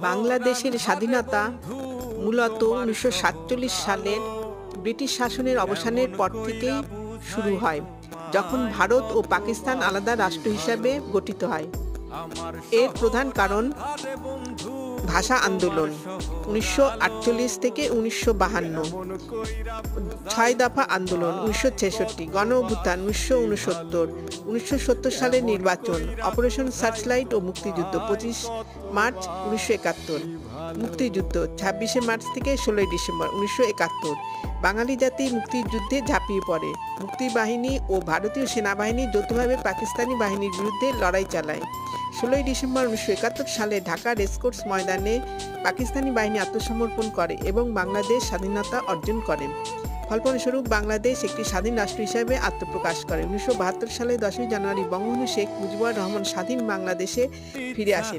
বাংলাদেশের স্বাধীনতা মূলত 1947 সালের ব্রিটিশ শাসনের অবসানের পর থেকেই শুরু হয়, যখন ভারত ও পাকিস্তান আলাদা রাষ্ট্র হিসাবে গঠিত হয়। এর প্রধান কারণ ভাষা আন্দোলন 1948 থেকে 1952, 6 দফা আন্দোলন 1966, গণ অভ্যুত্থান 1969, 1970 সালের নির্বাচন, অপারেশন সার্চলাইট ও মুক্তিযুদ্ধ 25 মার্চ 1971, মুক্তিযুদ্ধ 26 মার্চ থেকে 16 ডিসেম্বর 1971। বাঙালি জাতি মুক্তিযুদ্ধে ঝাঁপিয়ে পড়ে। মুক্তিবাহিনী ও ভারতীয় সেনাবাহিনী যৌথভাবে পাকিস্তানি বাহিনীর বিরুদ্ধে লড়াই চালায়। 16 ডিসেম্বর 1971 সালে ঢাকা রেসকোর্স ময়দানে পাকিস্তানি বাহিনী আত্মসমর্পণ করে এবং বাংলাদেশ স্বাধীনতা অর্জন করে। ফলস্বরূপ বাংলাদেশ একটি স্বাধীন রাষ্ট্র হিসাবে আত্মপ্রকাশ করে। 1972 সালে 10ই জানুয়ারি বঙ্গবন্ধু শেখ মুজিবুর রহমান স্বাধীন বাংলাদেশে ফিরে আসেন।